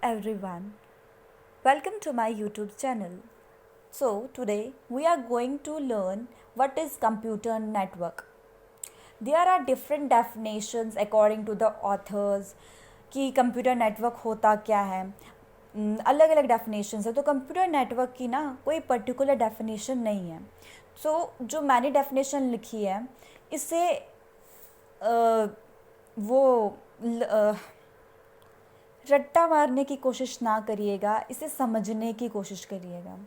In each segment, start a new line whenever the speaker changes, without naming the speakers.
everyone, welcome to my YouTube channel. So today we are going to learn what is computer network. There are different definitions according to the authors कि computer network होता क्या है. अलग अलग definitions है. तो computer network की ना कोई पर्टिकुलर डेफिनेशन नहीं है. जो मैंने डेफिनेशन लिखी है इससे वो रट्टा मारने की कोशिश ना करिएगा, इसे समझने की कोशिश करिएगा.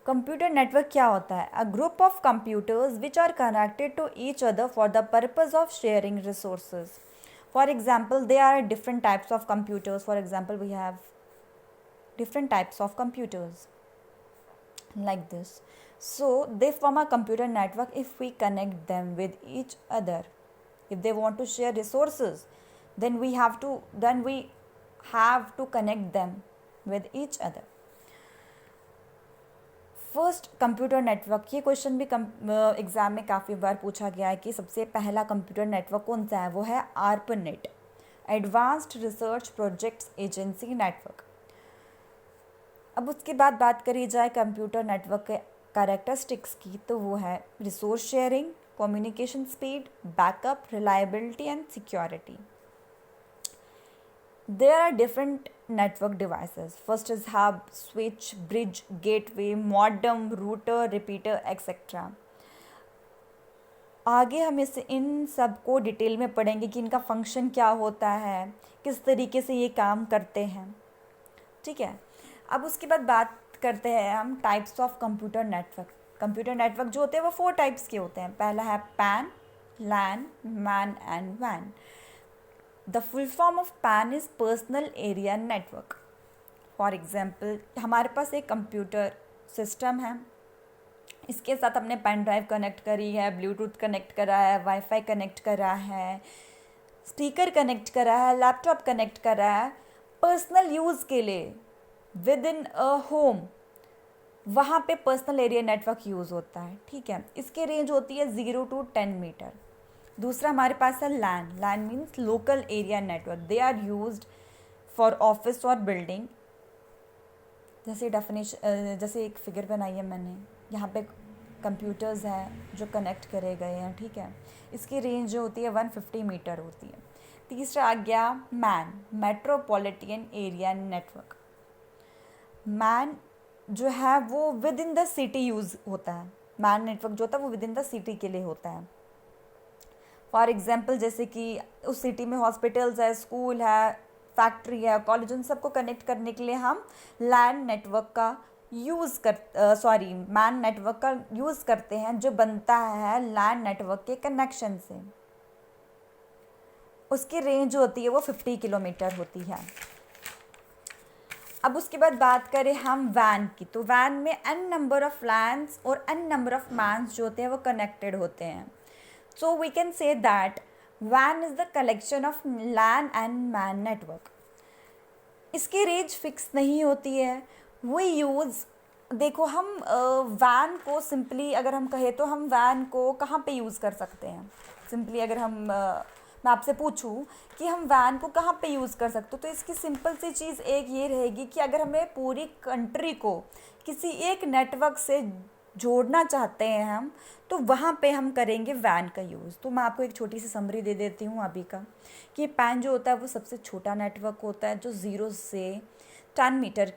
कंप्यूटर नेटवर्क क्या होता है? A group of computers which are connected to each other for the purpose of sharing resources. For example, there are different types of computers. For example, we have different types of computers like this. So they form a computer network if we connect them with each other. If they want to share resources, then we have to connect them with each other. First computer network, ये question भी exam में काफ़ी बार पूछा गया है कि सबसे पहला कंप्यूटर नेटवर्क कौन सा है. वो है ARPANET, advanced research projects agency network. अब उसके बाद बात करी जाए कंप्यूटर नेटवर्क के कैरेक्टरिस्टिक्स की, तो वो है resource sharing, communication speed, backup, reliability and security. There are different network devices. First is hub, switch, bridge, gateway, modem, router, repeater, etc. आगे हम इन सब को डिटेल में पढ़ेंगे कि इनका फंक्शन क्या होता है, किस तरीके से ये काम करते हैं. ठीक है. अब उसके बाद बात करते हैं हम types of computer network. Computer network जो होते हैं वो 4 टाइप्स के होते हैं. पहला है PAN, LAN, MAN and WAN. The full form of PAN is Personal Area Network. For example, हमारे पास एक कंप्यूटर सिस्टम है, इसके साथ हमने पेन ड्राइव कनेक्ट करी है, ब्लूटूथ कनेक्ट करा है, वाईफाई कनेक्ट करा है, स्पीकर कनेक्ट करा है, लैपटॉप कनेक्ट करा है पर्सनल यूज़ के लिए विद इन अ होम. वहाँ पे पर्सनल एरिया नेटवर्क यूज़ होता है. ठीक है. इसकी रेंज होती है 0 to 10 मीटर. दूसरा हमारे पास है LAN. LAN means local area network. They are used for office और बिल्डिंग. जैसे एक फिगर बनाई है मैंने, यहाँ पे कंप्यूटर्स हैं जो कनेक्ट करे गए हैं. ठीक है. इसकी रेंज जो होती है 150 मीटर होती है. तीसरा आ गया man, metropolitan area network. Man जो है वो with in the city use होता है. मैन नेटवर्क जो होता है वो विद इन द सिटी के लिए होता है. फॉर एग्जाम्पल, जैसे कि उस सिटी में हॉस्पिटल्स है, स्कूल है, फैक्ट्री है, कॉलेज, उन सबको कनेक्ट करने के लिए हम मैन नेटवर्क का यूज़ करते हैं, जो बनता है लैन नेटवर्क के कनेक्शन से. उसकी रेंज होती है वो 50 किलोमीटर होती है. अब उसके बाद बात करें हम वैन की, तो वैन में n नंबर ऑफ लैन्स और n नंबर ऑफ मैन्स जो होते हैं वो कनेक्टेड होते हैं. So we can say that WAN is the collection of LAN and MAN network. इसकी रेंज फिक्स नहीं होती है. देखो हम WAN को सिंपली अगर हम कहें तो हम WAN को कहाँ पे यूज़ कर सकते हैं. सिंपली अगर मैं आपसे पूछूं कि हम WAN को कहाँ पे यूज़ कर सकते हो, तो इसकी सिंपल सी चीज़ एक ये रहेगी कि अगर हमें पूरी कंट्री को किसी एक नेटवर्क से जोड़ना चाहते हैं हम, तो वहाँ पे हम करेंगे WAN का यूज़. तो मैं आपको एक छोटी सी समरी दे देती हूँ अभी का, कि PAN जो होता है वो सबसे छोटा नेटवर्क होता है जो 0 से 10 मीटर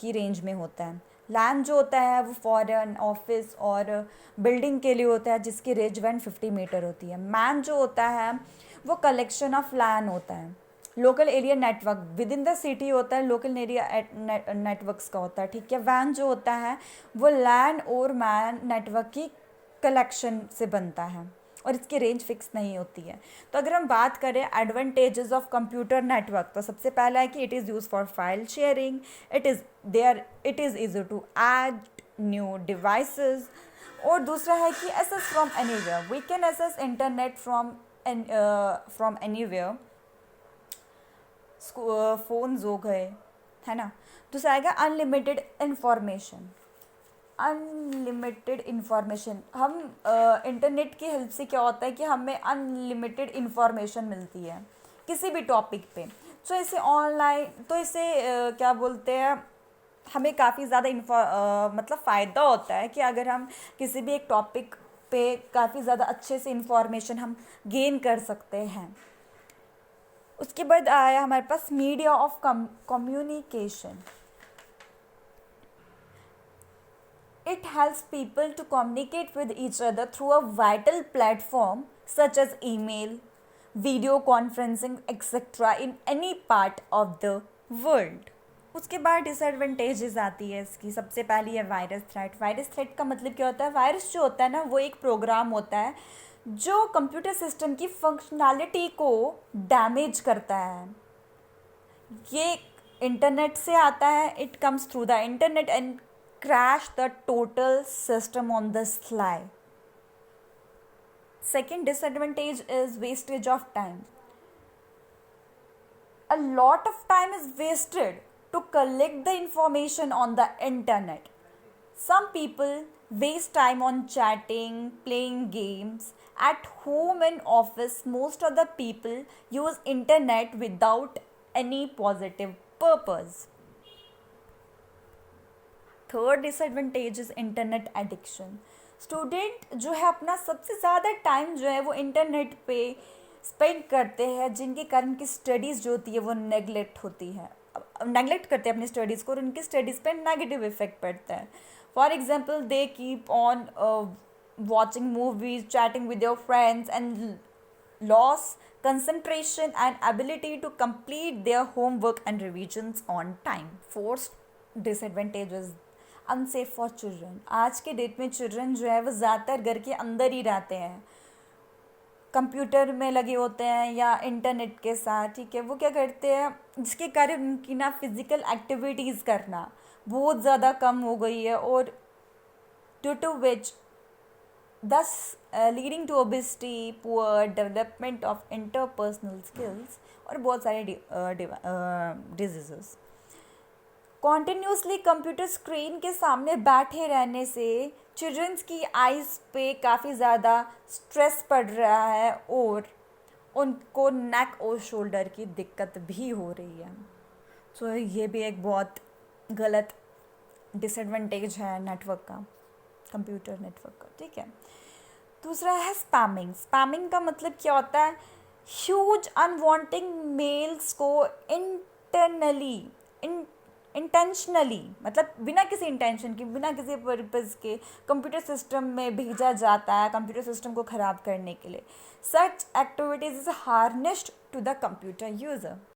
की रेंज में होता है. LAN जो होता है वो फॉरेन, ऑफिस और बिल्डिंग के लिए होता है, जिसकी रेंज 150 मीटर होती है. MAN जो होता है वो कलेक्शन ऑफ LAN होता है, local area network with in the city होता है, लोकल एरिया नेटवर्क्स का होता है. ठीक है. WAN जो होता है वो लैन और मैन नेटवर्क की कलेक्शन से बनता है और इसकी रेंज फिक्स नहीं होती है. तो अगर हम बात करें एडवांटेजेस ऑफ कंप्यूटर नेटवर्क, तो सबसे पहला है कि it is use for file sharing, it is easy to add new devices. और दूसरा है कि access from anywhere, we can access internet from anywhere. Phones हो गए, है ना. दूसरा आएगा अनलिमिटेड इन्फॉर्मेशन. हम इंटरनेट की हेल्प से क्या होता है कि हमें अनलिमिटेड इन्फॉर्मेशन मिलती है किसी भी टॉपिक पे. तो इसे ऑनलाइन तो इसे क्या बोलते हैं, हमें काफ़ी ज़्यादा मतलब फ़ायदा होता है कि अगर हम किसी भी एक टॉपिक पे काफ़ी ज़्यादा अच्छे से इंफॉर्मेशन हम गेन कर सकते हैं। उसके बाद आया हमारे पास media of communication. It helps people to communicate with each other through a vital platform such as email, video conferencing, etc. in any part of the world. उसके बाद डिसएडवांटेजेस आती है इसकी। सबसे पहली है वायरस थ्रेट। वायरस थ्रेट का मतलब क्या होता है? वायरस जो होता है ना, वो एक प्रोग्राम होता है जो कंप्यूटर सिस्टम की फंक्शनैलिटी को डैमेज करता है। ये इंटरनेट से आता है, it comes through the internet and crash the total system on the sly. Second disadvantage is wastage of time. A lot of time is wasted to collect the information on the internet. Some people waste time on chatting, playing games. At home and office, most of the people use internet without any positive purpose. Third disadvantage is internet addiction. Student जो है अपना सबसे ज़्यादा time जो है वो internet पे spend करते हैं, जिनके कारण की स्टडीज़ जो होती है वो नेगलेक्ट होती है, नेगलेक्ट करते हैं अपनी स्टडीज़ को, और उनकी स्टडीज़ पे नेगेटिव इफेक्ट पड़ता है। For example, they keep on watching movies, chatting with your friends and loss concentration and ability to complete their homework and revisions on time. Fourth disadvantage is unsafe for children. आज के date में children जो है वो ज़्यादातर घर के अंदर ही रहते हैं, कंप्यूटर में लगे होते हैं या इंटरनेट के साथ, ठीक है। वो क्या करते हैं, जिसके कारण उनकी ना फिज़िकल एक्टिविटीज़ करना बहुत ज़्यादा कम हो गई है, और due to which thus leading to obesity, poor development of interpersonal skills और बहुत सारे डिजीज़ेस। कॉन्टिन्यूसली कंप्यूटर स्क्रीन के सामने बैठे रहने से चिल्ड्रंस की आइज़ पे काफ़ी ज़्यादा स्ट्रेस पड़ रहा है और उनको नेक और शोल्डर की दिक्कत भी हो रही है। तो ये भी एक बहुत गलत डिसएडवांटेज है नेटवर्क का, कंप्यूटर नेटवर्क का, ठीक है। दूसरा है स्पैमिंग। स्पैमिंग का मतलब क्या होता है? ह्यूज अनवांटेड मेल्स को इंटेंशनली, मतलब बिना किसी इंटेंशन के, बिना किसी पर्पज़ के कंप्यूटर सिस्टम में भेजा जाता है कंप्यूटर सिस्टम को ख़राब करने के लिए। Such activities is harnessed to the computer user.